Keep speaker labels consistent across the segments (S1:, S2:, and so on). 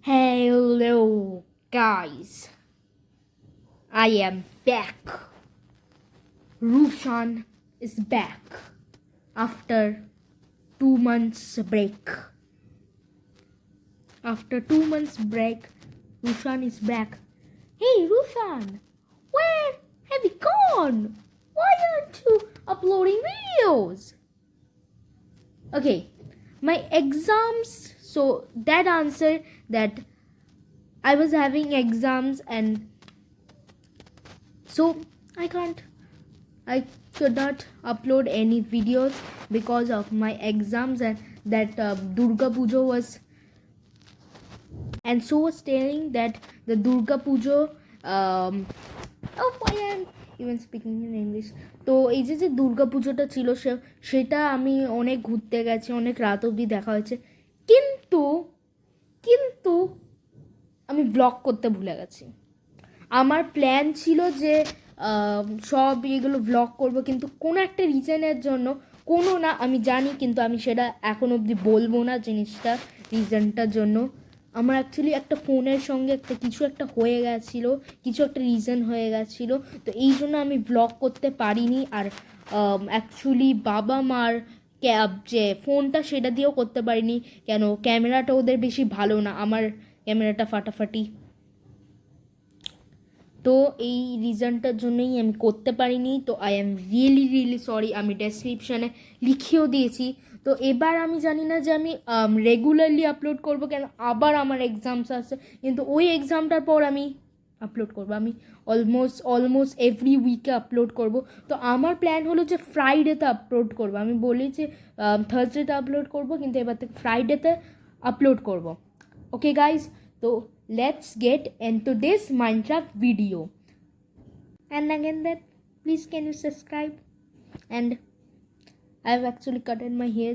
S1: Hello, guys. I am back. Rushan is back after 2 months break. After 2 months break, Rushan is back. Hey, Rushan, where have you gone? Why aren't you uploading videos? Okay, my exams. So that answer that I was having exams and so I could not upload any videos because of my exams and that Durga Puja was, and so was telling that the Durga Puja why am even speaking in English. তো এই যে দুর্গা পুজোটা ছিল সেটা আমি অনেক ঘুরতে গেছি, অনেক রাত অবধি দেখা হয়েছে, কিন্তু কিন্তু আমি ব্লগ করতে ভুলে গেছি। আমার প্ল্যান ছিল যে সব এগুলো ব্লগ করব, কিন্তু কোনো একটা রিজনের জন্য, কোনো না আমি জানি, কিন্তু আমি সেটা এখন অবধি বলবো না জিনিসটা, রিজনটার জন্য। আমার অ্যাকচুয়ালি একটা ফোনের সঙ্গে কিছু একটা হয়ে গেছিলো, কিছু একটা রিজন হয়ে গেছিলো, তো এই জন্য আমি ব্লগ করতে পারিনি। আর অ্যাকচুয়ালি বাবা মার যে ফোনটা সেটা দিয়েও করতে পারিনি, কেন ক্যামেরাটা ওদের বেশি ভালো না, আমার ক্যামেরাটা ফাটাফাটি। তো এই রিজনটার জন্যই আমি করতে পারিনি। তো আই অ্যাম রিয়েলি সরি। আমি ডেসক্রিপশানে লিখেও দিয়েছি। তো এবার আমি জানি না যে আমি রেগুলারলি আপলোড করব, কেন আবার আমার এক্সামস আছে, কিন্তু ওই এক্সামটার পর আমি আপলোড করব। আমি অলমোস্ট এভরি উইকে আপলোড করব। তো আমার প্ল্যান হলো যে ফ্রাইডেতে আপলোড করব। আমি বলি যে থার্সডেতে আপলোড করব, কিন্তু এবার থেকে ফ্রাইডেতে আপলোড করব। ওকে গাইজ, তো let's get into this Minecraft video. And again that please can you subscribe. And I've actually cutted my hair.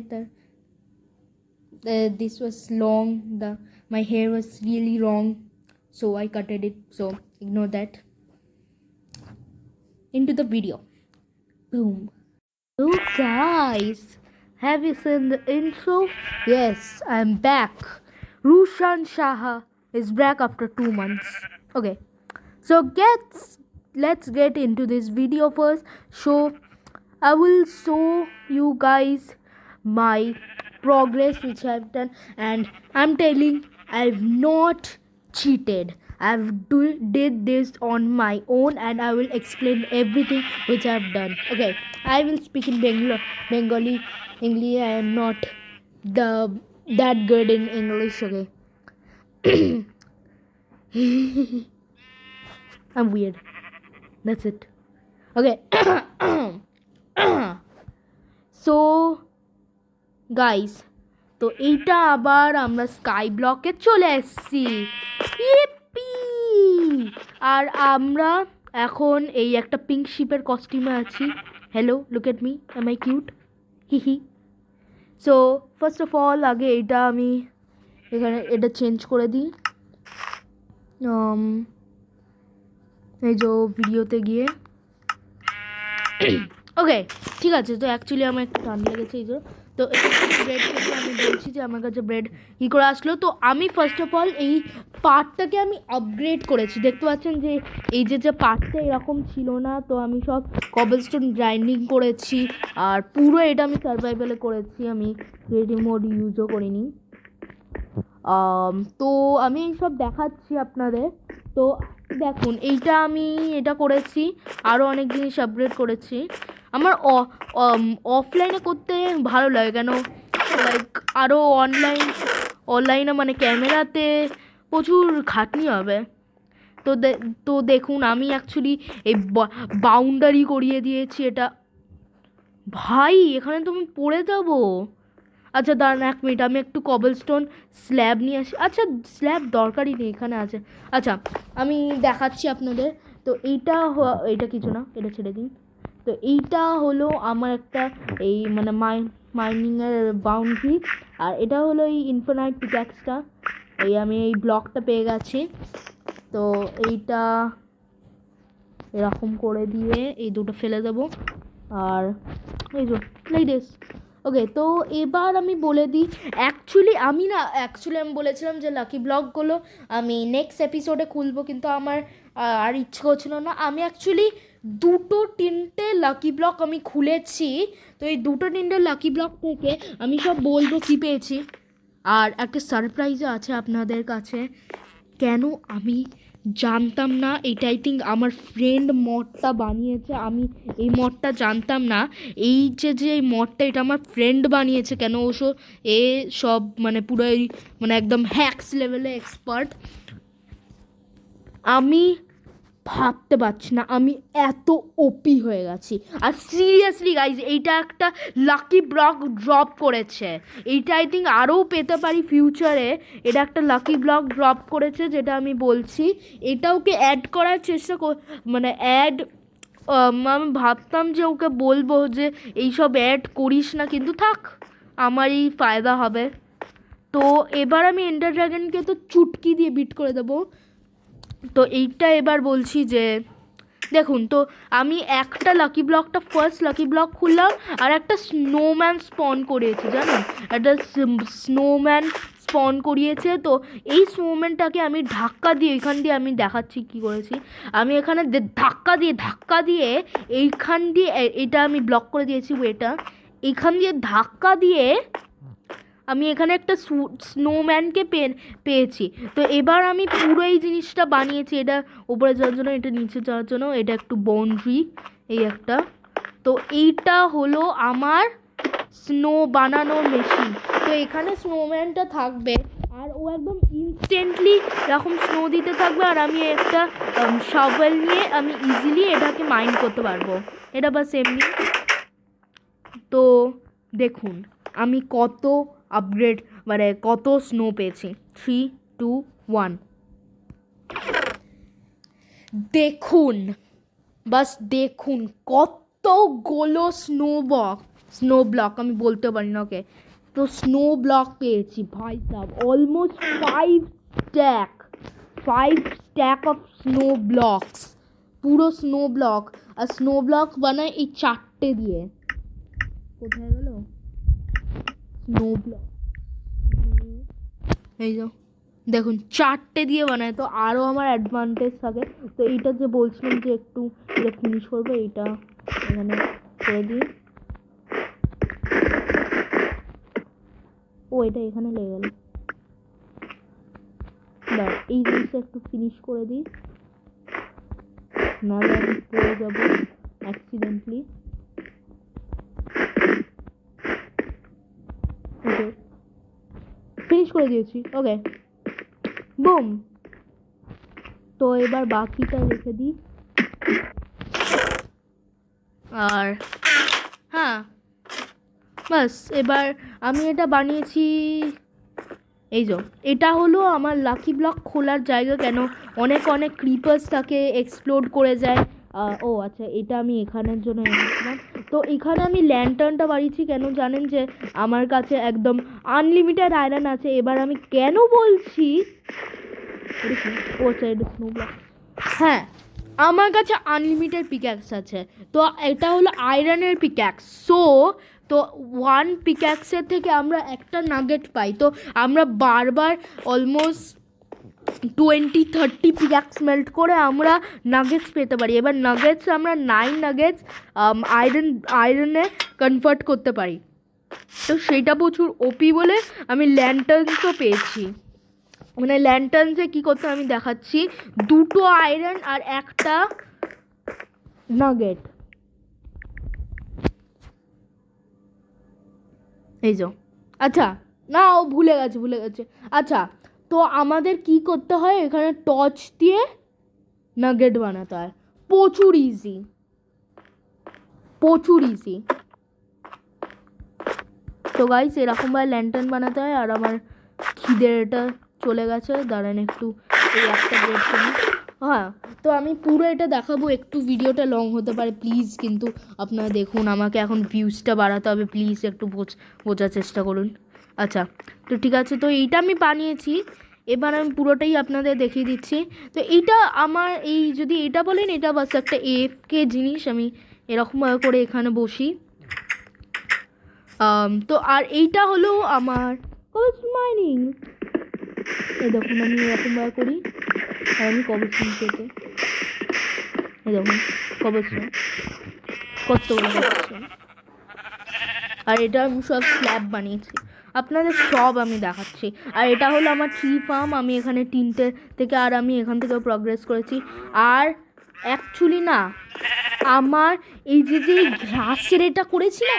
S1: This was long, my hair was really wrong, so I cutted it, so ignore that. Into the video. Boom. Oh guys, have you seen the intro? Yes, I'm back. Rushan Shaha is back after 2 months. Okay, so let's get into this video first. So I will show you guys my progress which I've done, and I'm telling I've not cheated. Did this on my own, and I will explain everything which I've done. Okay, I will speak in Bengali. I am not that good in English. Okay. I'm weird. That's it. Okay. So guys, তো এইটা আবার আমরা sky ব্লকে চলে এসেছি। E P! আর আমরা এখন এই একটা পিঙ্ক শিপের কস্টিউমে আছি। Hello, look at me, am I cute? হি। সো ফার্স্ট অফ অল আগে এটা আমি এখানে এটা চেঞ্জ করে দিই। এই যে ভিডিওতে গিয়ে ওকে ঠিক আছে। তো অ্যাকচুয়ালি আমার একটু টান লেগেছে এই যে, তো ব্রেড থেকে আমি বলছি যে আমার কাছে ব্রেড কী করে আসলো। তো আমি ফার্স্ট অফ অল এই পার্টটাকে আমি আপগ্রেড করেছি। দেখতে পাচ্ছেন যে এই যে পার্টটা এরকম ছিল না, তো আমি সব কবলস্টোন গ্রাইন্ডিং করেছি, আর পুরো এটা আমি সার্ভাইভালে করেছি, আমি ক্রিয়েটিভ মোড ইউজও করিনি। তো আমি সব দেখাচ্ছি আপনাদের। তো দেখুন এইটা আমি এটা করেছি, আরও অনেক জিনিস আপগ্রেড করেছি। আমার অফলাইনে করতে ভালো লাগে, কেন লাইক আরও অনলাইনে মানে ক্যামেরাতে প্রচুর খাটনি হবে। তো দেখুন আমি অ্যাকচুয়ালি এই বাউন্ডারি করিয়ে দিয়েছি। এটা ভাই এখানে তো আমি পড়ে যাবো। আচ্ছা দাঁড়ান 1 মিনিট, আমি একটু কবলস্টোন স্ল্যাব নিয়ে আসি। আচ্ছা স্ল্যাব দরকারই নেই, এখানে আছে। আচ্ছা আমি দেখাচ্ছি আপনাদের। তো এইটা কিছু না, এটা ছেড়ে দিন। তো এইটা হলো আমার একটা এই মানে মাইনিংয়ের বাউন্ডারি, আর এটা হলো এই ইনফিনাইট পিক্যাক্সটা। আমি এই ব্লকটা পেয়ে গেছি। তো এইটা এরকম করে দিয়ে এই দুটো ফেলে দেবো, আর এই যে লাইক দিস। ওকে, তো এবার আমি বলে দিই, আমি বলেছিলাম যে লাকি ব্লকগুলো আমি নেক্সট এপিসোডে খুলবো, কিন্তু আমার আর ইচ্ছে করছিল না। আমি অ্যাকচুয়ালি 2-3টে লাকি ব্লক আমি খুলেছি, তো এই 2-3টে লাকি ব্লক থেকে আমি সব বলবো কী পেয়েছি। আর একটা সারপ্রাইজও আছে আপনাদের কাছে। কেন আমি জানতাম না, এটা আই থিঙ্ক আমার ফ্রেন্ড মডটা বানিয়েছে, আমি এই মডটা জানতাম না। এই মডটা এটা আমার ফ্রেন্ড বানিয়েছে। কেন এ সব মানে পুরোই মানে একদম হ্যাক্স লেভেলে এক্সপার্ট। আমি ভাবতে পারছি না আমি এত ওপি হয়ে গেছি। আর সিরিয়াসলি গাইজ, এইটা একটা লাকি ব্লক ড্রপ করেছে। এইটা আই থিঙ্ক আরও পেতে পারি ফিউচারে। এটা একটা লাকি ব্লক ড্রপ করেছে, যেটা আমি বলছি। এটা ওকে অ্যাড করার চেষ্টা মানে আমি ভাবতাম যে ওকে বলবো যে এইসব অ্যাড করিস না, কিন্তু থাক, আমারই ফায়দা হবে। তো এবার আমি এন্ডার ড্রাগনকে তো চুটকি দিয়ে বিট করে দেবো। তো এইটা এবার বলছি যে দেখুন, তো আমি একটা ফার্স্ট লাকি ব্লক খুললাম, আর একটা স্নোম্যান স্পন করিয়েছে, জানেন? একটা স্নোম্যান স্পন করিয়েছে। তো এই স্নোম্যানটাকে আমি ধাক্কা দিয়ে, এখান দিয়ে আমি দেখাচ্ছি কী করেছি। আমি এখানে ধাক্কা দিয়ে এইখান দিয়ে এটা আমি ব্লক করে দিয়েছি। এটা এইখান দিয়ে ধাক্কা দিয়ে আমি এখানে একটা স্নোম্যানকে পেয়েছি। তো এবার আমি পুরো এই জিনিসটা বানিয়েছি, এটা উপরে যাওয়ার জন্য, এটা নিচে যাওয়ার জন্য, এটা একটু বাউন্ডারি, এই একটা। তো এইটা হলো আমার স্নো বানানোর মেশিন। তো এখানে স্নোম্যানটা থাকবে, আর ও একদম ইনস্ট্যান্টলি এরকম স্নো দিতে থাকবে, আর আমি একটা শাভেল নিয়ে আমি ইজিলি এটাকে মাইন করতে পারবো। এটা বাস এমনি। তো দেখুন আমি কত আপগ্রেড মানে কত স্নো পেয়েছি। 3, 2, 1 দেখুন, বাস দেখুন কতগুলো স্নো ব্লক আমি বলতে পারি না। ওকে, তো স্নো ব্লক পেয়েছি ভাই সাহেব, almost 5 stack of snow blocks, পুরো স্নো ব্লক। আর স্নো ব্লক বানায় এই 4টে দিয়ে। কোথায় গেল স্নো ব্লক? এই যে দেখুন 4টে দিয়ে বানায়, তো আরও আমার অ্যাডভান্টেজ থাকে। তো এইটা যে বলছিলাম যে একটু এটা ফিনিশ করবো, এইটা এখানে করে দিই। ও এটা এখানে লেগে গেল, এই জিনিসটা একটু ফিনিশ করে দিই, নাহলে আমি পড়ে যাবো অ্যাক্সিডেন্টলি। ওকে, ফিনিশ করে দিয়েছি। ওকে, বুম। তো এবার বাকিটা রেখে দিই। আর হ্যাঁ, বাস এবার আমি এটা বানিয়েছি। এই যে এটা হলো আমার লাকি ব্লক খোলার জায়গা। কেন অনেক ক্রিপার্স তাকে এক্সপ্লোড করে যায়। ও আচ্ছা, এটা আমি এখানের জন্য এনেছিলাম। তো এখানে আমি ল্যান্টার্নটা বাড়িয়েছি, কেন জানেন? যে আমার কাছে একদম আনলিমিটেড আয়রন আছে। এবার আমি কেন বলছি, ও আচ্ছা, এটা স্নো ব্লক। হ্যাঁ, আমার কাছে আনলিমিটেড পিক্যাক্স আছে। তো এটা হলো আয়রনের পিক্যাক্স। তো 1 পিক্যাক্সের থেকে আমরা একটা নাগেট পাই। তো আমরা বারবার অলমোস্ট 20-30 পিক্যাক্স মেল্ট করে আমরা নাগেটস পেতে পারি। এবার নাগেটস আমরা 9 নাগেটস আয়রনে কনভার্ট করতে পারি। তো সেটা প্রচুর ওপি বলে আমি ল্যান্টার্নসও পেয়েছি। মানে ল্যান্টার্নসে কী করতে আমি দেখাচ্ছি। 2টো আয়রন আর একটা নাগেট, এই যে। আচ্ছা, না, ও ভুলে গেছে। আচ্ছা, তো আমাদের কি করতে হয়, এখানে টর্চ দিয়ে নাগেট বানাতে হয়। প্রচুর ইজি। তো গাইস, এরকমভাবে ল্যান্টার্ন বানাতে হয়। আর আমার খিদের এটা চলে গেছে, দাঁড়ান একটু এই একটা ব্রেড করি। হ্যাঁ, তো আমি পুরো এটা দেখাবো, একটু ভিডিওটা লং হতে পারে প্লিজ, কিন্তু আপনারা দেখুন, আমাকে এখন ভিউজটা বাড়াতে হবে, প্লিজ একটু বোঝার চেষ্টা করুন। আচ্ছা, তো ঠিক আছে, তো এইটা আমি বানিয়েছি। এবার আমি পুরোটাই আপনাদের দেখিয়ে দিচ্ছি। তো এইটা আমার যদি এটা বলেন, এটা বাস একটা এফকে জিনিস। আমি এরকমভাবে করে এখানে বসি। তো আর এইটা হলো আমার কবলস্টোন মাইনিং। এই দেখুন আমি এরকমভাবে করি আর আমি কবলস্টোন পেতে, এই দেখুন কবলস্টোন কতগুলো কবলস্টোন। আর এটা আমি সব স্ল্যাব বানিয়েছি, আপনাদের সব আমি দেখাচ্ছি। আর এটা হলো আমার ট্রি ফার্ম, আমি এখানে 3টে থেকে আর আমি এখান থেকে প্রগ্রেস করেছি। আর অ্যাকচুয়ালি না, আমার এই যে ঘাসের এটা করেছি না,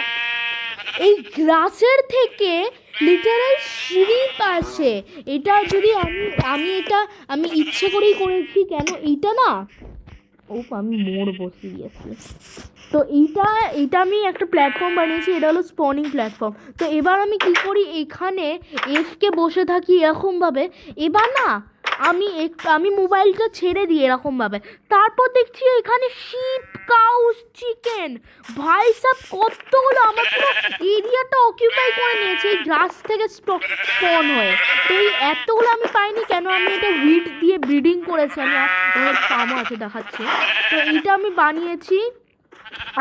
S1: এই গ্রাসের থেকে লিটারাল সিঁড়ি পাশে এটা যদি আমি এটা আমি ইচ্ছে করেই করেছি। কেন এইটা না, আমি মরবো সিরিয়াসলি। তো এইটা আমি একটা প্ল্যাটফর্ম বানিয়েছি, এটা হলো স্পনিং প্ল্যাটফর্ম। তো এবার আমি কি করি, এখানে এফকে বসে থাকি এরকমভাবে। এবার না আমি মোবাইলটা ছেড়ে দিই এরকমভাবে, তারপর দেখছি এখানে শিপ, কাউস, চিকেন, ভাই সব কতগুলো আমার পুরো এরিয়াটা অকিউপাই করে নিয়েছে এই গ্রাস থেকে স্পন হয়ে। তো এই এতগুলো আমি পাইনি কেন, আমি এটা উইড দিয়ে ব্রিডিং করেছি। আমি আমার ফার্মও আছে দেখাচ্ছি। তো এইটা আমি বানিয়েছি।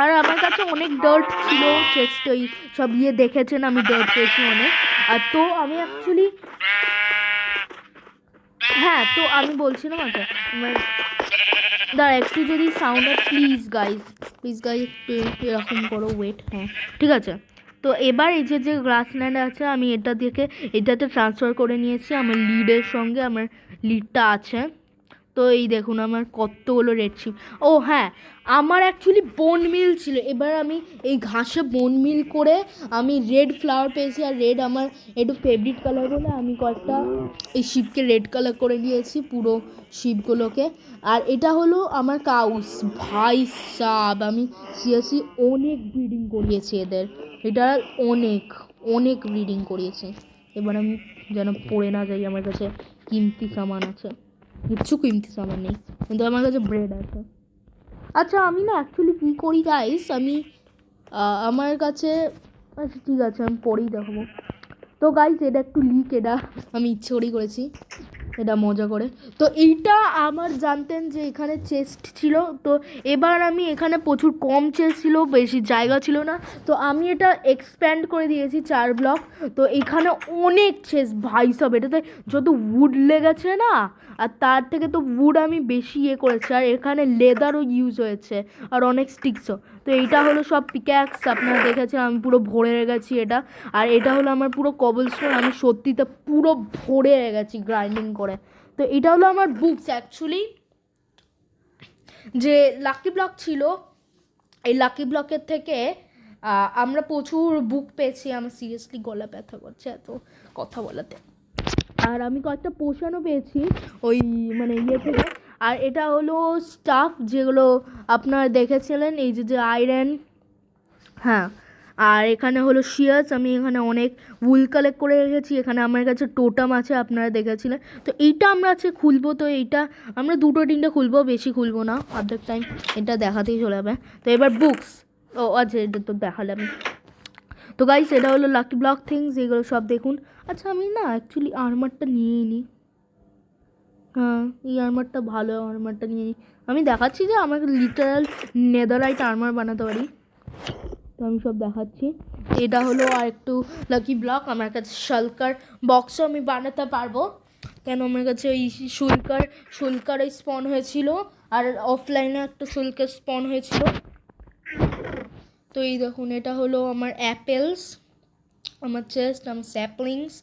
S1: আর আমার কাছে অনেক ডার্ট ছিল চেস্ট, ওই সব দেখেছেন আমি ডার্ট পেয়েছি অনেক। আর তো আমি অ্যাকচুয়ালি হ্যাঁ, তো আমি বলছিলাম আচ্ছা দাঁড়া একটু যদি সাউন্ড প্লিজ গাইজ একটু এরকম করো, ওয়েট। হ্যাঁ ঠিক আছে। তো এবার এই যে গ্রাসল্যান্ড আছে আমি এটাতে ট্রান্সফার করে নিয়েছি আমার লিডের সঙ্গে, আমার লিডটা আছে। তো এই দেখুন আমার কতগুলো রেড শিপ। ও হ্যাঁ, আমার অ্যাকচুয়ালি বোন মিল ছিল, এবার আমি এই ঘাসে বোন মিল করে আমি রেড ফ্লাওয়ার পেয়েছি। আর রেড আমার একটু ফেভারিট কালার বলে আমি কয়েকটা এই শিপকে রেড কালার করে নিয়েছি পুরো শিপগুলোকে। আর এটা হলো আমার কাউস, ভাই সাব আমি সিরিয়াসলি অনেক ব্রিডিং করিয়েছি এদের, এটা অনেক ব্রিডিং করিয়েছি। এবার আমি যেন পড়ে না যাই, আমার কাছে কিমতি সামান আছে, কিচ্ছু কিমতি সামান নেই কিন্তু আমার কাছে ব্রেড আছে। আচ্ছা আমি না অ্যাকচুয়ালি কী করি গাইস, আমি আমার কাছে আচ্ছা ঠিক আছে আমি পরেই দেখাবো। তো গাইস এটা একটু লিক, এটা আমি ইচ্ছে করেই করেছি, এটা মজা করে। তো এইটা আমার জানতেন যে এখানে চেস্ট ছিল, তো এবার আমি এখানে প্রচুর কম চেস্ট ছিল, বেশি জায়গা ছিল না, তো আমি এটা এক্সপ্যান্ড করে দিয়েছি 4 ব্লক। তো এখানে অনেক চেস্ট ভাই সব, এটাতে যত উড লেগেছে না, আর তার থেকে তো উড আমি বেশি করেছি। আর এখানে লেদারও ইউজ হয়েছে আর অনেক স্টিক্সও। তো এইটা হলো সব পিক্যাক্স, আপনারা দেখেছেন আমি পুরো ভরে গেছি এটা। আর এটা হলো আমার পুরো কবলস্টোন, আমি সত্যিতে পুরো ভরে গেছি গ্রাইন্ডিং করে। তো এটা হলো আমার বুকস। অ্যাকচুয়ালি যে লাকি ব্লক ছিল, এই লাকি ব্লকের থেকে আমরা প্রচুর বুক পেয়েছি। আমার সিরিয়াসলি গলা ব্যথা করছে এত কথা বলাতে। আর আমি কয়েকটা পোশানও পেয়েছি ওই মানে থেকে। আর এটা হলো স্টাফ যেগুলো আপনারা দেখেছিলেন, এই যে আয়রন, হ্যাঁ। আর এখানে হলো শিয়ার্স, আমি এখানে অনেক উল কালেক্ট করে রেখেছি। এখানে আমার কাছে টোটাম আছে, আপনারা দেখেছিলেন। তো এইটা আমরা আছে খুলবো, তো এইটা আমরা 2-3টে খুলবো, বেশি খুলবো না, অর্ধেক টাইম এটা দেখাতেই চলে যাবে। তো এবার বুকস, ও আচ্ছা এটা তো দেখালাম। তো গাইস এটা হলো লাকি ব্লক থিংস, এগুলো সব দেখুন। আচ্ছা আমি না অ্যাকচুয়ালি আর্মারটা নিয়েই নিই, হ্যাঁ এই আর্মারটা ভালো, আর্মারটা নিয়ে নিই। আমি দেখাচ্ছি যে আমাকে লিটারাল নেদারলাইট আর্মার বানাতে পারি, তো আমি সব দেখাচ্ছি। এটা হলো আর একটু লাকি ব্লক, আমার কাছে শালকার বক্সও আমি বানাতে পারবো, কেন আমার কাছে ওই শুল্কার স্পন হয়েছিল, আর অফলাইনে একটা শুল্কের স্পন হয়েছিল। তো এই দেখুন এটা হলো আমার অ্যাপেলস, আমার চেস্ট, আমার স্যাপলিংস,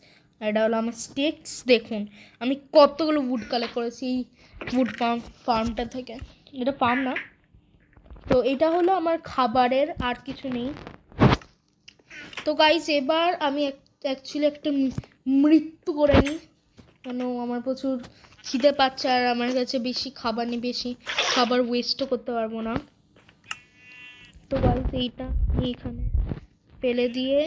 S1: এটা হলো আমার স্টিক্স। দেখুন আমি কতগুলো উড কালেক্ট করেছি এই উড ফার্মটা থেকে, এটা ফার্ম না। তো এটা হলো আমার খাবারের, আর কিছু নেই। তো গাইস এবার আমি অ্যাকচুয়ালি একটা মৃত্যু করে নিই, কেন আমার প্রচুর খিদে পাচ্ছে আর আমার কাছে বেশি খাবার নেই, বেশি খাবার ওয়েস্টও করতে পারবো না। তো গাইস এইটা আমি এখানে ফেলে দিয়ে,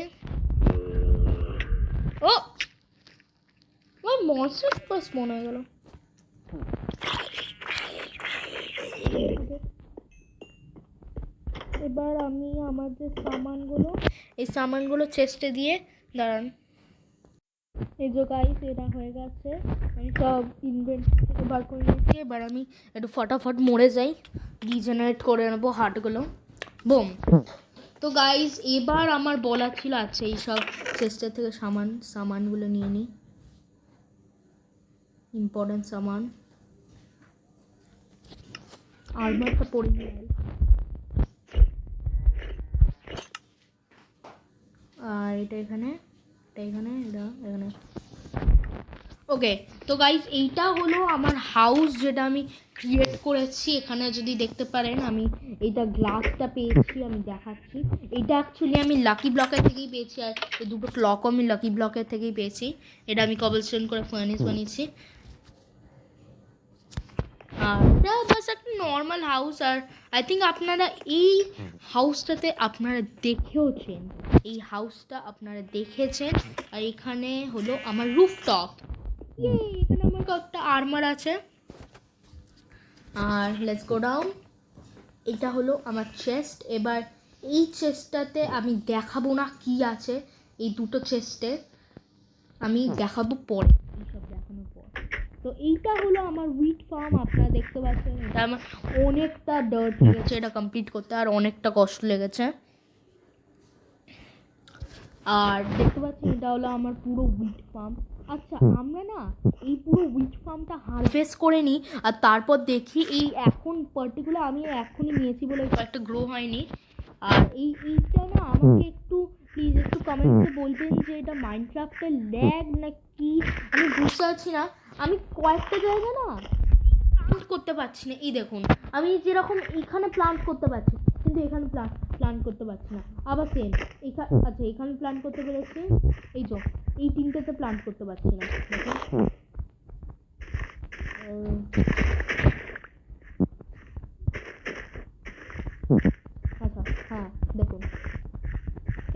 S1: ও মনস্টার বাস মনে হয়ে গেল। এবার আমি আমার যে সামানগুলো চেস্টে দিয়ে দাঁড়ান, এই যে গাইস এটা হয়ে গেছে, আমি সব ইনভেন্টরি থেকে বার করে নিয়েছি। এবার আমি একটু ফটাফট মরে যাই, রিজেনারেট করে নেবো হার্টগুলো, বুম। তো গাইজ এবার আমার বলা ছিল, আচ্ছা এইসব চেস্টের থেকে সামানগুলো নিয়ে নিই, ইম্পর্টেন্ট সামান। আর্মারটা পরে নিয়ে, আর এটা এখানে, ওকে। তো গাইজ এইটা হলো আমার হাউস যেটা আমি ক্রিয়েট করেছি। এখানে যদি দেখতে পারেন আমি এইটা গ্লাসটা পেয়েছি, আমি দেখাচ্ছি। এটা অ্যাকচুয়ালি আমি লাকি ব্লকের থেকেই পেয়েছি, আর এই দুটো ক্লকও আমি লাকি ব্লকের থেকেই পেয়েছি। এটা আমি কবলস্টোন করে ফার্নিশ বানিয়েছি। আর এটা বাস একটা নর্মাল হাউস। আর আই থিঙ্ক আপনারা এই হাউসটাতে আপনারা দেখেওছেন, এই হাউসটা আপনারা দেখেছেন। আর এখানে হলো আমার রুফটপ, এখানে আমার কয়েকটা আর্মার আছে। আর লেটস গো ডাউন, এটা হলো আমার চেস্ট। এবার এই চেস্টটাতে আমি দেখাবো না কি আছে, এই দুটো চেস্টে আমি দেখাবো পরে, এইসব দেখানোর পর। তো এইটা হলো আমার উইট ফার্ম, আপনারা দেখতে পাচ্ছেন। এটা আমার অনেকটা ডার্ট লেগেছে এটা কমপ্লিট করতে, আর অনেকটা কষ্ট লেগেছে। আর দেখতে পাচ্ছেন এটা হলো আমার পুরো উইট ফার্ম। আচ্ছা, আমরা না এই পুরো উইট ফার্মটা হারভেস্ট করে নিই, আর তারপর দেখি এই এখন পার্টিকুলার আমি এখনই নিয়েছি বলে কয়েকটা গ্রো হয়নি। আর এইটা না আমাকে একটু প্লিজ একটু কমেন্টসে বলবেন যে এটা মাইনক্রাফটের ল্যাগ না কি, আমি বুঝতে পারছি না। আমি কয়েকটা জায়গা না প্লান্ট করতে পারছি না। এই দেখুন, আমি যেরকম এখানে প্লান্ট করতে পারছি, কিন্তু এখানে প্লান্ট করতে পারছি না। আবার সেম আচ্ছা এখানে প্লান্ট করতে পেরেছি, এই তো এই তিনটেতে প্লান্ট করতে পারছি না। দেখুন আচ্ছা, হ্যাঁ দেখুন,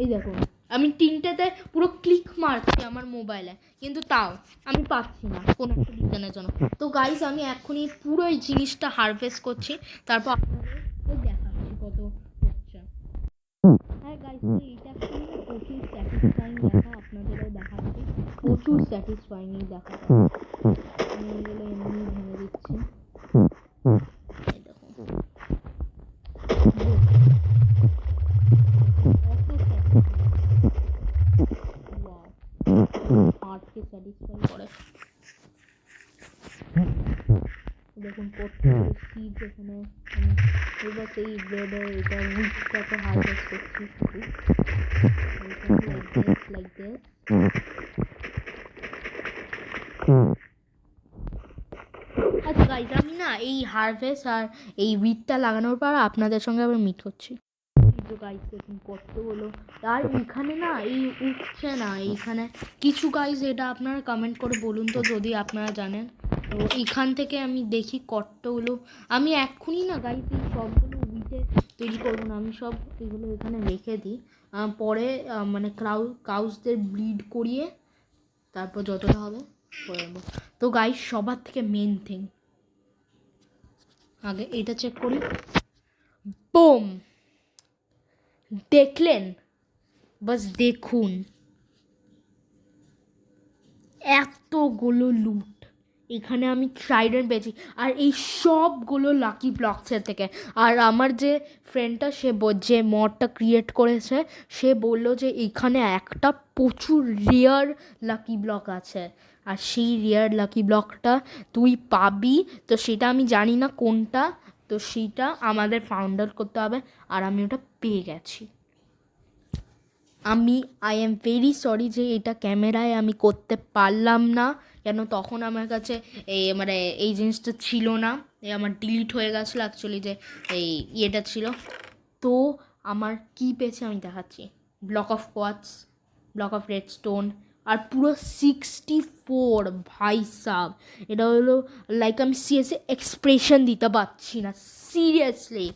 S1: এই দেখুন আমি তিনটেতে পুরো ক্লিক মারছি আমার মোবাইলে, কিন্তু তাও আমি পাচ্ছি না কোনো একটা রিজনের জন্য। তো গাইস আমি এখনই পুরো এই জিনিসটা হারভেস্ট করছি, তারপর আপনাদের দেখাচ্ছি কত হচ্ছে। হ্যাঁ গাইস, এইটা অ্যাকচুয়ালি প্রচুর স্যাটিসফাইং দেখা, আপনাদেরও দেখাচ্ছি। প্রচুর স্যাটিসফাইং এই দেখাটা। আমি এগুলো এমনি ভেঙে দিচ্ছি, এই দেখুন হার্টকে স্যাটিসফাই করে। দেখুন প্রত্যেকটা সিড এখানে আমি এবার সেই ব্রেডে এটা উইথটাকে হারভেস্ট করছি, লাইক দিস। আচ্ছা গাইজ, আমি না এই হারভেস্ট আর এই উইথটা লাগানোর পর আপনাদের সঙ্গে আবার মিট করছি। তো গাইজ দেখুন কত হলো, আর এখানে না এই উঠছে না, এইখানে কিছু গাইজ এটা আপনারা কমেন্ট করে বলুন তো যদি আপনারা জানেন। তো এখান থেকে আমি দেখি কত হলো। আমি এক্ষুনি না গাইজ এই সবগুলো উইথে তৈরি করবো না, আমি সব এগুলো এখানে রেখে দিই, পরে মানে কাউসদের ব্রিড করিয়ে তারপর যতটা হবে করে নেবো। তো গাইজ সবার থেকে মেন থিং, আগে এটা চেক করি। বুম, দেখলেন? বাস দেখুন এতগুলো লুট এখানে আমি ট্রাইডেন্ট পেয়েছি, আর এই সবগুলো লাকি ব্লকসের থেকে। আর আমার যে ফ্রেন্ডটা যে মডটা ক্রিয়েট করেছে সে বললো যে এখানে একটা প্রচুর রেয়ার লাকি ব্লক আছে, আর সেই রেয়ার লাকি ব্লকটা তুই পাবি। তো সেটা আমি জানি না কোনটা, তো সেইটা আমাদের ফাউন্ড আউট করতে হবে, আর আমি ওটা পেয়ে গেছি। আই এম ভেরি সরি যে এটা ক্যামেরায় আমি করতে পারলাম না, কেন তখন আমার কাছে মানে এই জিনিসটা ছিল না, আমার ডিলিট হয়ে গেছিলো অ্যাকচুয়ালি যে এই ইয়েটা ছিল। তো আমার কী পেয়েছে আমি দেখাচ্ছি, block of quartz, block of redstone, আর পুরো 64 ভাই সাব। এটা হলো লাইক আমি সিরিয়াসলি এক্সপ্রেশন দিতে পারছি না, seriously.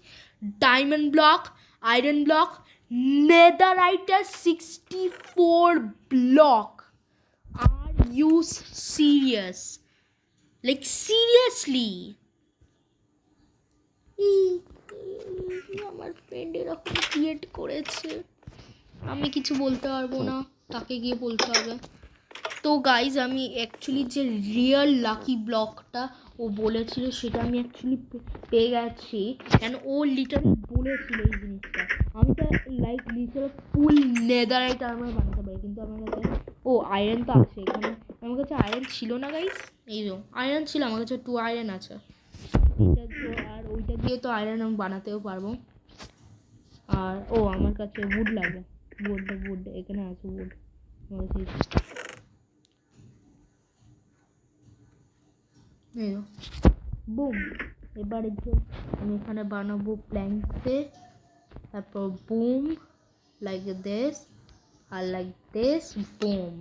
S1: Diamond block, iron block, netherite 64 block. Are you serious? Like seriously? আমার ফ্রেন্ড এরকম ক্রিয়েট করেছে, আমি কিছু বলতে পারবো না, তাকে গিয়ে বলতে হবে। তো গাইজ আমি অ্যাকচুয়ালি যে রিয়েল লাকি ব্লকটা ও বলেছিল সেটা আমি অ্যাকচুয়ালি পেয়ে গেছি, কেন ও লিটারালি বলেছিল এই জিনিসটা। আমি তো লাইক লিটারাল ফুল নেদারাইট আর্মার বানাতে পারি, কিন্তু আমার কাছে ও আয়রন তো আছে এখানে। আমার কাছে আয়রন ছিল না গাইজ, এই যে আয়রন ছিল আমার কাছে 2 আয়রন আছে। এটা তো আর ওইটা দিয়ে তো আয়রন আমি বানাতেও পারবো। আর ও আমার কাছে উড লাগে, উড এখানে আছে উড। বুম, এবার একটু আমি এখানে বানাবো প্ল্যাঙ্কসে, তারপর বুম লাইক দিস আর লাইক দিস বুম।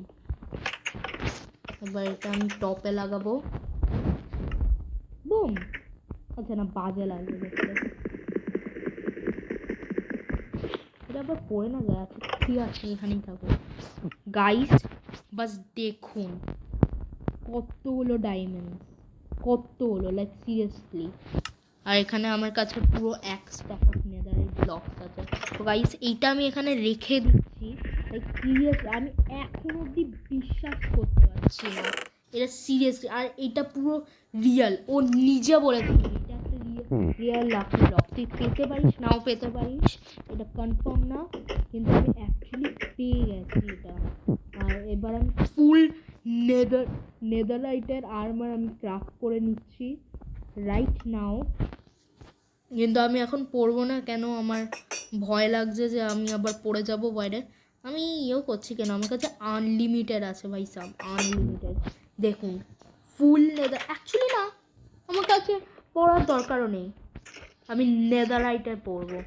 S1: এবার এটা আমি টপে লাগাবো, বুম। আচ্ছা না, বাজে লাগবে দেখতে, এটা আবার পড়ে না যায়। আচ্ছা ঠিক আছে, এখানেই থাকো গাইস। বাস দেখুন কতগুলো ডায়মন্ড, কতগুলো, লাইক সিরিয়াসলি। আর এখানে আমার কাছে পুরো 1 স্ট্যাক অফ নেদারাইট ব্লকস আছে। তো গাইস এইটা আমি এখানে রেখে দিচ্ছি, লাইক সিরিয়াসলি আমি এখন অবধি বিশ্বাস করতে পারছি না, এটা সিরিয়াসলি। আর এটা পুরো রিয়েল, ও নিজে বলেছে এটা একটা রিয়েল লাকি ব্লক। তুই পেতে পারিস নাও পেতে পারিস, এটা কনফার্ম না, কিন্তু আমি অ্যাকচুয়ালি পেয়ে গেছি এটা। আর এবার আমি ফুল নেদারাইটের আর্মার আমি ক্রাফট করে নিচ্ছি রাইট নাও। কিন্তু আমি এখন পড়বো না, কেন আমার ভয় লাগছে যে আমি আবার পড়ে যাব বাইরে। আমি ইয়েও করছি কেন, আমার কাছে আনলিমিটেড আছে ভাই সাব, আনলিমিটেড। দেখুন ফুল নেদার, অ্যাকচুয়ালি না আমার কাছে পড়ার দরকারও নেই, আমি নেদারাইটে পড়বো।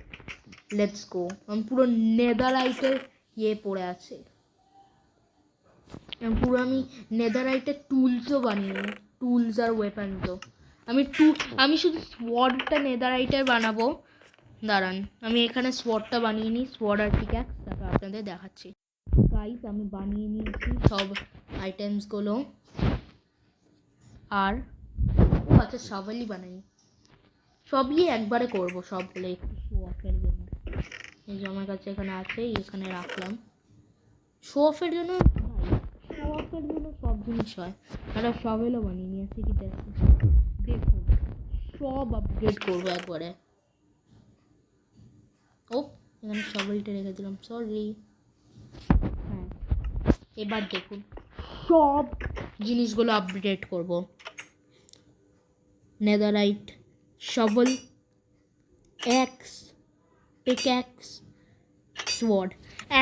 S1: লেটস গো, আমি পুরো নেদারাইটের ইয়ে পড়ে আছে, পুরো আমি নেদারাইটের টুলসও বানিয়ে নিই, টুলস আর ওয়েপনসও। আমি শুধু সোয়ার্ডটা নেদারাইটের বানাবো। দাঁড়ান আমি এখানে সোয়ার্ডটা বানিয়ে নিই, সোয়ার্ড আর পিক্যাক্স, তারপর আপনাদের দেখাচ্ছি। গাইস আমি বানিয়ে নিয়েছি সব আইটেমসগুলো। আর ও আচ্ছা সবই বানাই, সবই একবারে করব সবগুলো একটু শো অফের জন্য। এই যে আমার কাছে এখানে আছে, এখানে রাখলাম শো অফের জন্য। শো অফের জন্য সব জিনিস হয়, আর সবগুলো বানিয়ে নিয়েছি। কি দেখুন সব আপগ্রেড করবো একবারে। ও এখানে সবলটা রেখে দিলাম, সরি। হ্যাঁ এবার দেখুন সব জিনিসগুলো আপগ্রেড করব। Netherite, shovel, axe, pickaxe, sword,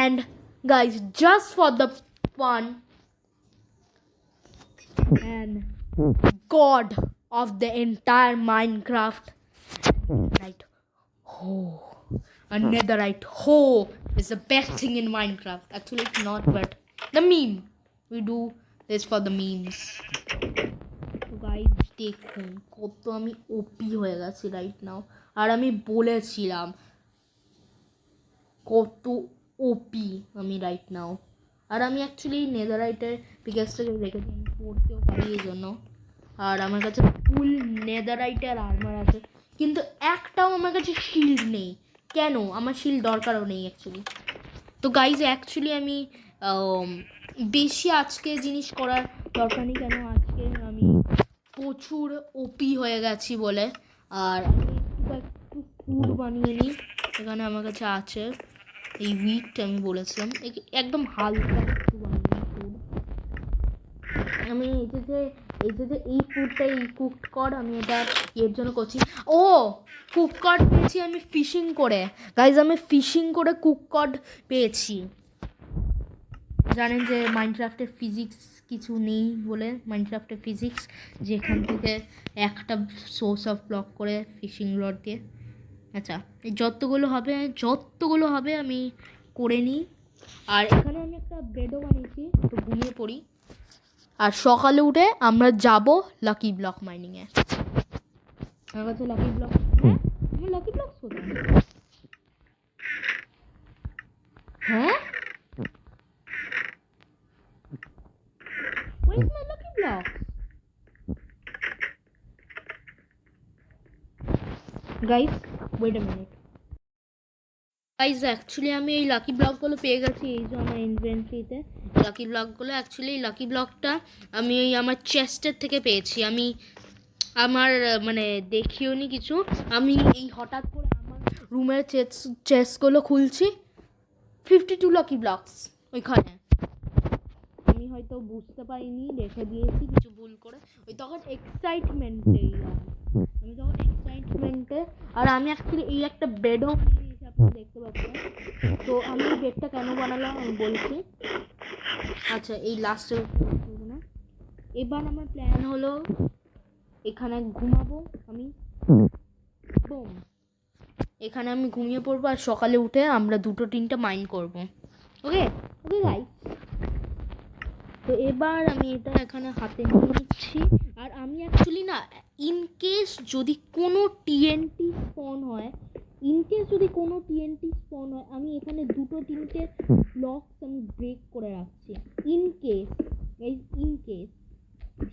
S1: and guys, just for the fun and god of the entire Minecraft, right? Oh, a netherite hoe is the best thing in Minecraft. Actually, it's not, but the meme. We do this for the memes. Guys দেখুন কত আমি ওপি হয়ে গেছি right now. আর আমি বলেছিলাম কত ওপি আমি right now. আর আমি অ্যাকচুয়ালি নেদারাইটের পিকাসটাকে রেখেছি, আমি পড়তেও পারি এই জন্য। আর আমার কাছে ফুল নেদারাইটের আর্মার আছে, কিন্তু একটাও আমার কাছে শিল্ড নেই। কেন? আমার শিল্ড দরকারও নেই অ্যাকচুয়ালি। তো গাইজ অ্যাকচুয়ালি আমি বেশি আজকে জিনিস করার দরকার নেই, কেন আজকে আমি প্রচুর ওপি হয়ে গেছি বলে। আর আমি একটু ফুড বানিয়ে নিই, এখানে আমার কাছে আছে এই উইট, আমি বলেছিলাম একদম হালকা একটু বানিয়ে নিই ফুড। আমি এই যে এই ফুডটা এই কুকড কর, আমি এটা এর জন্য করছি। ও কুক কড পেয়েছি আমি ফিশিং করে। গাইজ আমি ফিশিং করে কুক কড পেয়েছি। জানেন যে মাইনক্রাফটে ফিজিক্স কিছু নেই বলে, মাইনক্রাফটে ফিজিক্স যেখান থেকে একটা সোর্স অফ ব্লক করে ফিশিং রড দিয়ে। আচ্ছা যতগুলো হবে আমি করে নিই। আর এখানে আমি একটা বেডও বানিয়েছি, তো ঘুমিয়ে পড়ি। আর সকালে উঠে আমরা যাব লাকি ব্লক মাইনিংয়ে। আমার কাছে লাকি ব্লক, হ্যাঁ আমার লাকি ব্লক কোথায়? হ্যাঁ where is my lucky block? Guys wait a minute. Guys actually আমি এই লাকি ব্লকগুলো পেয়ে গেছি, এই যে আমার ইনভেন্টরিতে লাকি ব্লকগুলো। অ্যাকচুয়ালি এই লাকি ব্লকটা আমি এই আমার চেস্টের থেকে পেয়েছি। আমি আমার মানে দেখিও নি কিছু, আমি এই হঠাৎ করে আমার রুমের চেস্টগুলো খুলছি, 52 লাকি ব্লকস ওইখানে। আমি হয়তো বুঝতে পারিনি, রেখে দিয়েছি কিছু ভুল করে, ওই তখন এক্সাইটমেন্টেই আমি তখন এক্সাইটমেন্টে। আর আমি অ্যাকচুয়ালি এই একটা বেডও বানিয়ে দিয়েছি, আপনি দেখতে পাচ্ছেন। তো আমি এই বেডটা কেন বানালাম আমি বলছি। আচ্ছা, এই লাস্টে না, এবার আমার প্ল্যান হলো এখানে ঘুমাবো আমি, বুম, এখানে আমি ঘুমিয়ে পড়বো, আর সকালে উঠে আমরা 2-3টা মাইন করবো। ওকে ওকে গাইস, তো এবার আমি এটা এখানে হাতে নিয়ে নিচ্ছি। আর আমি অ্যাকচুয়ালি না, ইনকেস যদি কোনো টিএনটি স্পন হয়, আমি এখানে 2-3টে ব্লকস আমি ব্রেক করে রাখছি। ইনকেস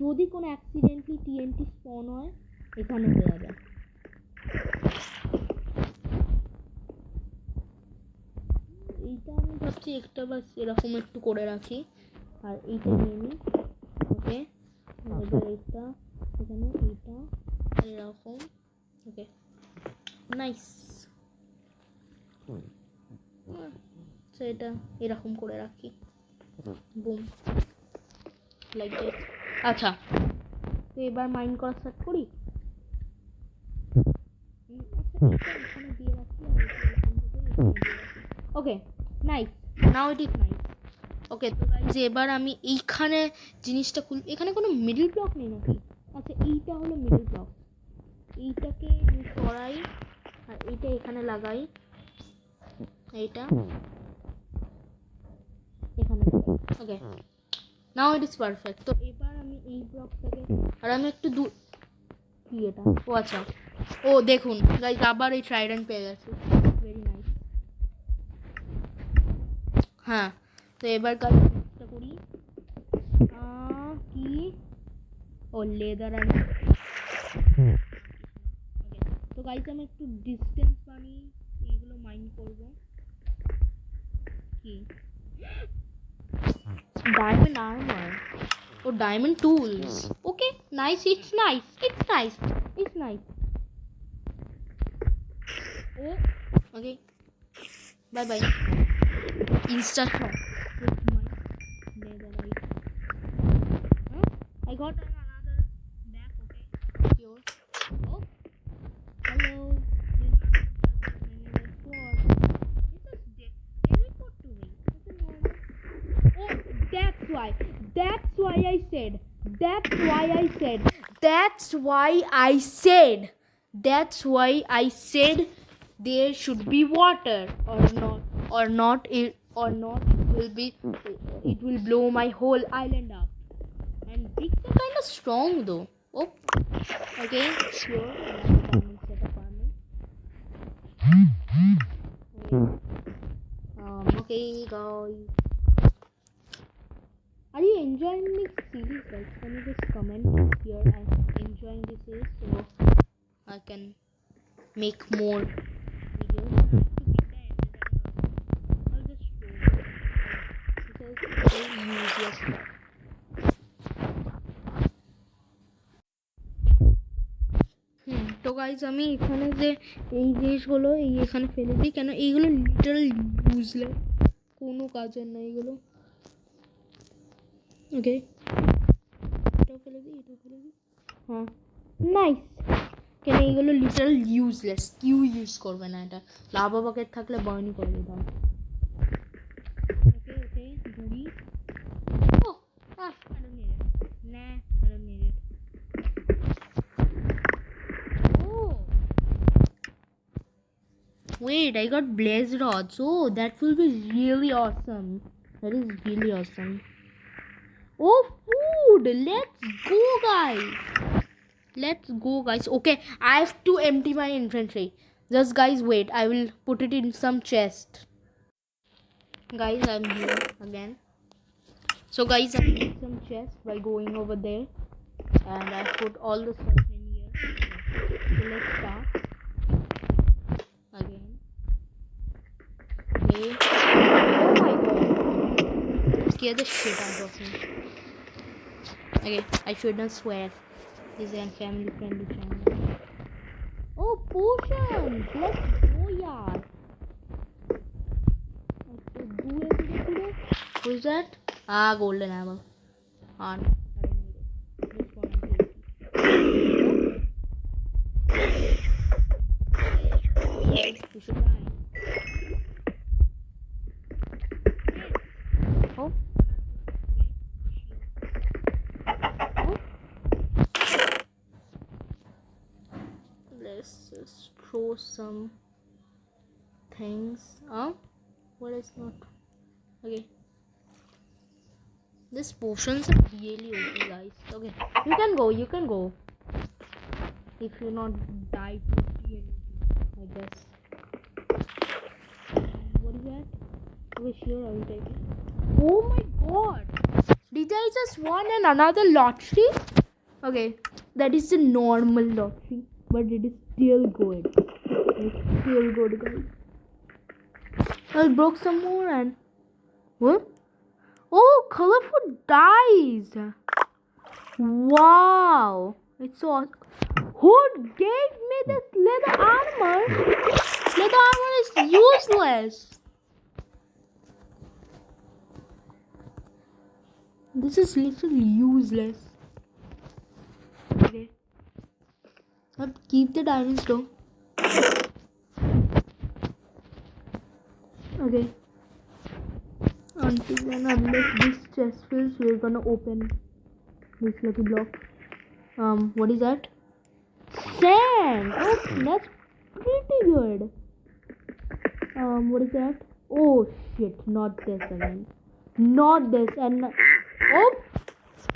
S1: যদি কোনো অ্যাক্সিডেন্টলি টিএনটি স্পন হয়, এখানে হয়ে যাবে। এইটা আমি ভাবছি একটা বাস এরকম একটু করে রাখি, আর এইটা নিয়ে নিই। ওকে, এবার এইটা এখানে, এইটা এরকম। ওকে, নাইস। তো এটা এরকম করে রাখি, বুম, লাইক দিস। আচ্ছা, তো এবার মাইন্ড করা স্টার্ট করি। এখানে দিয়ে রাখি, okay, nice, now it is nice. Okay, তো গাইজ এবার আমি এইখানে জিনিসটা এখানে কোনো মিডল ব্লক নেই নাকি? আচ্ছা, এইটা হলো মিডল ব্লক, এইটাকে আমি সরাই আর এইটা এখানে লাগাই, এইটা এখানে। ওকে, নাও ইট ইজ পারফেক্ট। তো এবার আমি এই ব্লকটাকে, আর আমি একটু কি এটা, ও আচ্ছা, ও দেখুন গাইজ আবার এই ট্রাইডেন্ট পেয়ে গেছি, ভেরি নাইস। হ্যাঁ, তো এবার কাজটা করি, কি ও লেদার আর তো গাইজ আমি একটু ডিস্টেন্স বানিয়ে এইগুলো মাইন্ড করব। কি ডায়মন্ড আর্মার ও diamond tools, okay nice, it's nice, it's nice, it's nice. Oh okay, bye bye, insta shot with my netherite. I got another back, okay, here. Oh, hello, you're not the sword. This is teleport to me. It's a normal. Oh, that's why I said, there should be water, or not it will blow my whole island up. And bricks are kind of strong though. Oh, okay, sure. Okay, guys. Are you enjoying this series, guys? Can you just comment here I'm enjoying this series, so I can make more videos. I'll just show you because it's very useless stuff. তো guys আমি এখানে যে এই জিনিসগুলো এখানে ফেলে দিই, কেন এইগুলো লিটারাল ইউজলেস, কোনো কাজের না এইগুলো। ওকে, এটাও ফেলে দিই, হ্যাঁ নাইস। কেন এইগুলো লিটারাল ইউজলেস, কেউ ইউজ করবে না এটা। লাভা বাকেট থাকলে বার্নই করে দিতাম। ওকে ওকে, ঘুরি। ও I don't need it. Nah, I don't need it. Oh, wait, I got blaze rods. Oh, that will be really awesome. That is really awesome. Oh, food. Let's go guys. Okay, I have to empty my inventory. Just guys wait, I will put it in some chest. Guys, I'm here again. So guys, I made some chest by going over there, and I put all the stuff in here. So let's start again. Oh my god. Scare the shit out of me. Okay, I should not swear. This is a family friendly channel. Oh, potions! Let's go, yaar. What is that? Ah, golden ammo. Ah, no, I don't need it. This one I'm taking. We should die. Oh. Let's just throw some things. What is not? Okay. These potions are really okay, guys. Okay, you can go. You can go. If you not die to TNT, I guess. What is that? Okay, sure, I will take it. Oh my god! Did I just won another lottery? Okay, that is the normal lottery, but it is still good. It's still good, guys. I broke some more and what? Oh, colorful dice! Wow, it's so awesome. Who gave me this leather armor? Leather armor is useless. This is literally useless. Okay. I'll keep the diamonds though. Okay. Until and unless this chest fills, we're gonna open this lucky block. What is that? Sand! Oh, that's pretty good. What is that? Oh shit, not this again. Not this and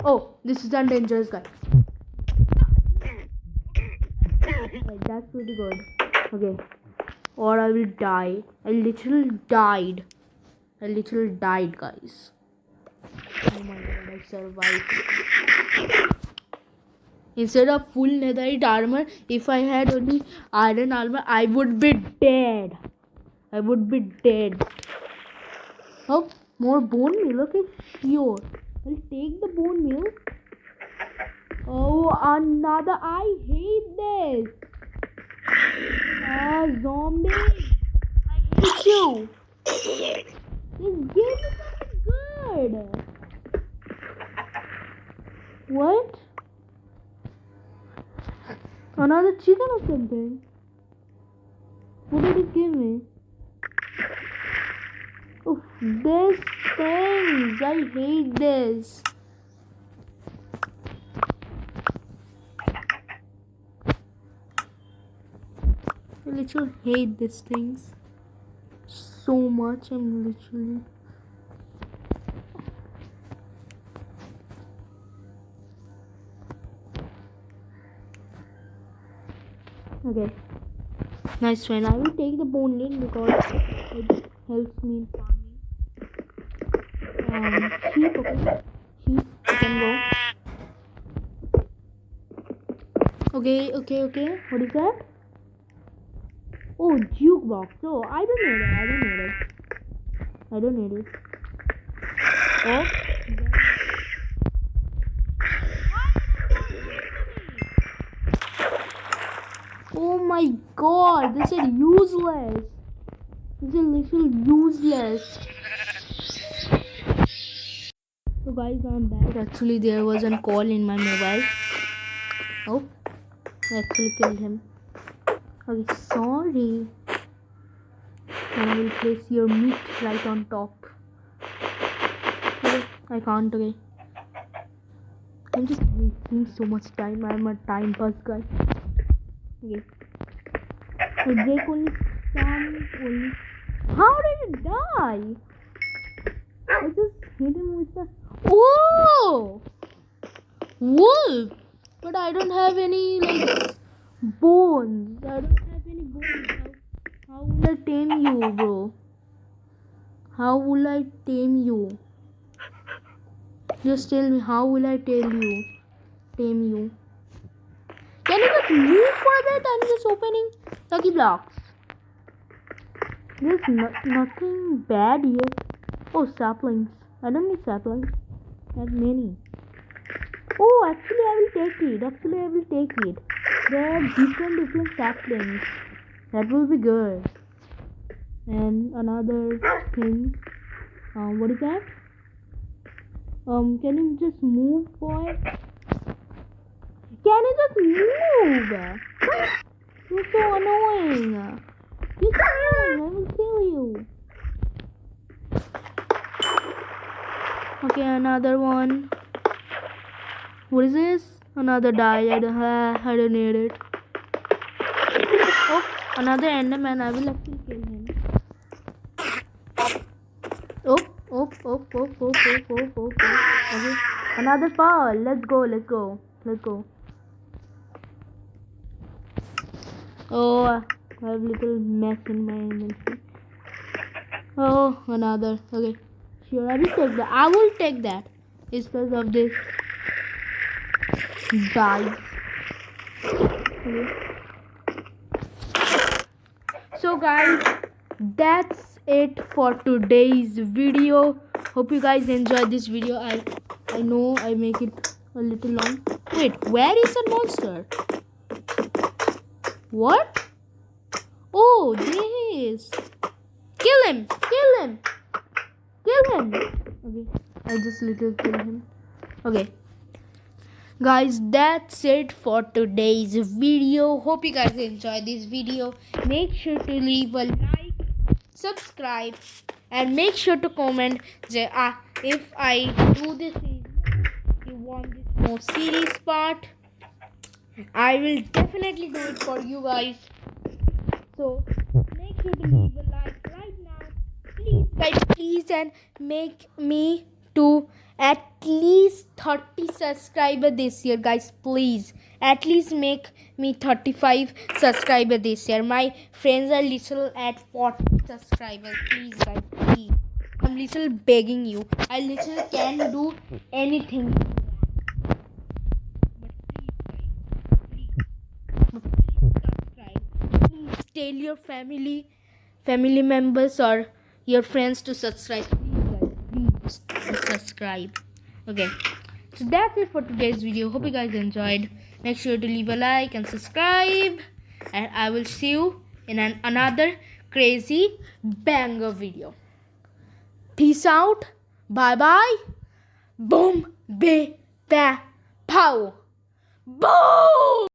S1: oh, this is a dangerous guy. Right, that's pretty good. Okay. Or I will die. I literally died. Guys. Oh my god, I survived. Instead of full netherite armor, if I had only iron armor, I would be dead. Oh, more bone meal. Okay, sure. I'll take the bone meal. Oh, another. I hate this. Zombie. I hate you. This game is not good. What? Another chicken or something? What did it give me? Oh, this things. I hate this. I literally hate these things so much. I'm literally. Okay. Nice friend. I will take the bone meal because it helps me in farming. Sheep, okay. Sheep, you can go. Okay. What is that? Oh, jukebox. Oh, I don't need it. Oh. Oh my god, this is useless. This is literally useless. So guys, I'm back. Actually, there was a call in my mobile. Oh, I actually killed him. Okay, sorry. And I will place your meat right on top. Okay, I can't. Okay. I'm just wasting so much time. I'm a time pass guy. Okay. So Jake only only. How did it die? I just hit him with the. Oh! Wolf! But I don't have any bones. I don't have any bones. How will I tame you, bro? How will I tame you? Just tell me, how will I tame you? Can you just move for a bit? I'm just opening lucky blocks. There's nothing bad here. Oh, saplings. I don't need saplings. Not many. Oh, actually, I will take it. There are different saplings. That will be good. And another thing. What is that? Can you just move, boy? Can you just move? You're so annoying. You're so annoying. I will kill you. Okay, another one. What is this? Another die. I don't need it. Oh, another enderman. I will actually kill him. Oh. Okay. Another fall. Let's go. Oh, I have little mess in my inventory. Oh, another. Okay. Sure, I will take that. Instead of this die. Okay. So guys, that's it for today's video. Hope you guys enjoyed this video. I know I make it a little long. Wait, where is the monster? What? Oh, this. Kill him. Okay, I just little kill him. Okay. Guys, that's it for today's video. Hope you guys enjoyed this video. Make sure to leave a like, subscribe, and make sure to comment if I do this series, you want this more series part. I will definitely do it for you guys. So make sure to leave a like right now. Please, and make me to at least 30 subscribers this year, guys. Please, at least make me 35 subscribers this year. My friends are little at 40 subscribers. Please, guys, please. I'm little begging you. I little can do anything. But please subscribe. Please tell your family members or your friends to subscribe. Please subscribe. Okay, so that's it for today's video. Hope you guys enjoyed. Make sure to leave a like and subscribe, and I will see you in another crazy banger video. Peace out. Bye bye. Boom, be, ba, pow. Boom.